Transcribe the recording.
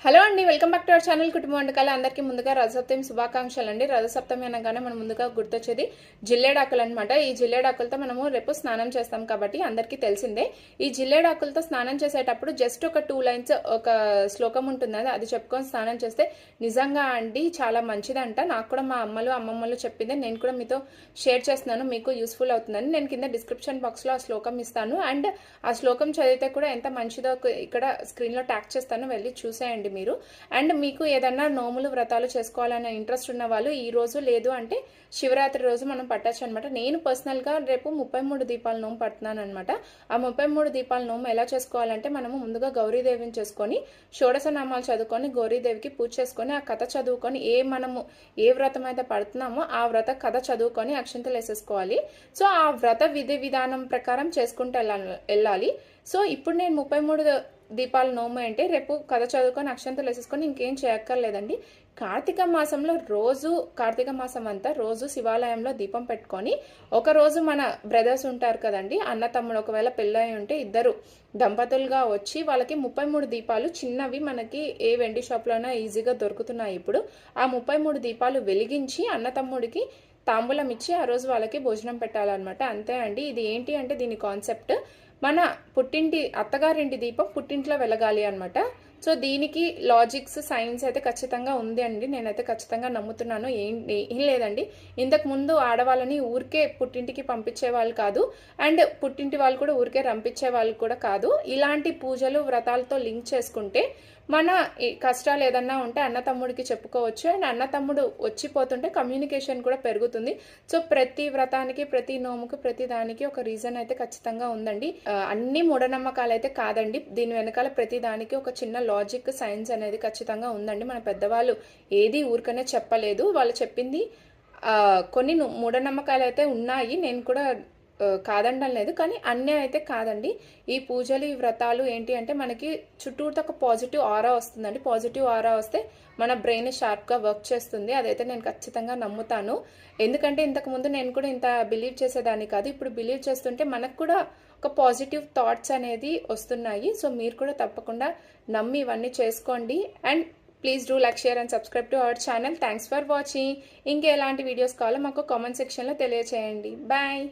Hello అండి, welcome back to our channel కుటుంబ వంటకాలు. అందరికీ ముందుగా రథసప్తమి శుభాకాంక్షలు అండి. రథసప్తమి అనగానే మనం ముందుగా గుర్తొచ్చేది జిల్లేడాకులు అనమాట. ఈ జిల్లేడాకులతో మనము రేపు స్నానం చేస్తాం కాబట్టి అందరికీ తెలిసిందే. ఈ జిల్లేడాకులతో స్నానం చేసేటప్పుడు జస్ట్ ఒక 2 లైన్స్ ఒక శ్లోకం ఉంటుంది, అది చెప్పుకొని స్నానం చేస్తే నిజంగా అండి చాలా మంచిదంట. నాకు కూడా మా అమ్మలు అమ్మమ్మలు చెప్పింది, నేను కూడా మీతో షేర్ చేస్తున్నాను, మీకు యూస్ఫుల్ అవుతుందని. నేను కింద డిస్క్రిప్షన్ బాక్స్లో ఆ శ్లోకం ఇస్తాను, అండ్ ఆ శ్లోకం చదివితే కూడా ఎంత మంచిదో ఇక్కడ స్క్రీన్లో ట్యాగ్ చేస్తాను, వెళ్ళి చూసేయండి మీరు. అండ్ మీకు ఏదన్నా నోములు వ్రతాలు చేసుకోవాలనే ఇంట్రెస్ట్ ఉన్న వాళ్ళు ఈ రోజు లేదు అంటే శివరాత్రి రోజు మనం పట్టచ్చు అనమాట. నేను పర్సనల్గా రేపు 33 దీపాల నోము పడుతున్నాను అనమాట. ఆ 33 దీపాల నోము ఎలా చేసుకోవాలంటే మనము ముందుగా గౌరీదేవిని చేసుకొని షోడశ నామాలు చదువుకొని గౌరీదేవికి పూజ చేసుకొని ఆ కథ చదువుకొని మనము ఏ వ్రతం అయితే పడుతున్నామో ఆ వ్రత కథ చదువుకొని అక్షంతలు వేసేసుకోవాలి. సో ఆ వ్రత విధి విధానం ప్రకారం చేసుకుంటూ వెళ్ళాలి. సో ఇప్పుడు నేను 33 దీపాల నోము అంటే రేపు కథ చదువుకొని అక్షంతలు వేసేసుకొని ఇంకేం చేయక్కర్లేదండి. కార్తీక మాసంలో కార్తీక మాసం అంతా రోజు శివాలయంలో దీపం పెట్టుకొని ఒకరోజు మన బ్రదర్స్ ఉంటారు కదండి, అన్న తమ్ముడు, ఒకవేళ పెళ్ళై ఉంటే ఇద్దరు దంపతులుగా వచ్చి వాళ్ళకి 33 దీపాలు చిన్నవి మనకి ఏ వెండి షాప్లోనైనా ఈజీగా దొరుకుతున్నాయి ఇప్పుడు. ఆ 33 దీపాలు వెలిగించి అన్న తమ్ముడికి తాంబూలం ఇచ్చి ఆ రోజు వాళ్ళకి భోజనం పెట్టాలన్నమాట. అంతే అండి. ఇది ఏంటి అంటే దీని కాన్సెప్ట్ మన అత్తగారింటి దీపం పుట్టింట్లో వెలగాలి అనమాట. సో దీనికి లాజిక్స్ సైన్స్ అయితే ఖచ్చితంగా ఉంది అండి, నేనైతే ఖచ్చితంగా నమ్ముతున్నాను. ఏం లేదండి, ఇంతకు ముందు ఆడవాళ్ళని ఊరికే పుట్టింటికి పంపించే వాళ్ళు కాదు, అండ్ పుట్టింటి వాళ్ళు కూడా ఊరికే రంపించే వాళ్ళు కూడా కాదు. ఇలాంటి పూజలు వ్రతాలతో లింక్ చేసుకుంటే మన కష్టాలు ఏదన్నా ఉంటే అన్న తమ్ముడికి చెప్పుకోవచ్చు, అండ్ అన్న తమ్ముడు వచ్చిపోతుంటే కమ్యూనికేషన్ కూడా పెరుగుతుంది. సో ప్రతి వ్రతానికి, ప్రతి నోముకు, ప్రతి దానికి ఒక రీజన్ అయితే ఖచ్చితంగా ఉందండి. అన్ని మూఢనమ్మకాలు అయితే కాదండి, దీని వెనకాల ప్రతి దానికి ఒక చిన్న లాజిక్ సైన్స్ అనేది ఖచ్చితంగా ఉందండి. మన పెద్దవాళ్ళు ఏది ఊరికనే చెప్పలేదు, వాళ్ళు చెప్పింది కొన్ని మూఢనమ్మకాలు అయితే ఉన్నాయి, నేను కూడా కాదనడం లేదు, కానీ అన్నీ అయితే కాదండి. ఈ పూజలు, ఈ వ్రతాలు ఏంటి అంటే మనకి చుట్టూతో ఒక పాజిటివ్ ఆరా వస్తుందండి. పాజిటివ్ ఆరా వస్తే మన బ్రెయిన్ షార్ప్గా వర్క్ చేస్తుంది, అదైతే నేను ఖచ్చితంగా నమ్ముతాను. ఎందుకంటే ఇంతకుముందు నేను కూడా ఇంత బిలీవ్ చేసేదాన్ని కాదు, ఇప్పుడు బిలీవ్ చేస్తుంటే మనకు కూడా ఒక పాజిటివ్ థాట్స్ అనేది వస్తున్నాయి. సో మీరు కూడా తప్పకుండా నమ్మి ఇవన్నీ చేసుకోండి. And please do like, share and subscribe to our channel. Thanks for watching. ఇంకెలాంటి వీడియోస్ కావాలో మాకు కామెంట్ సెక్షన్లో తెలియచేయండి. బాయ్.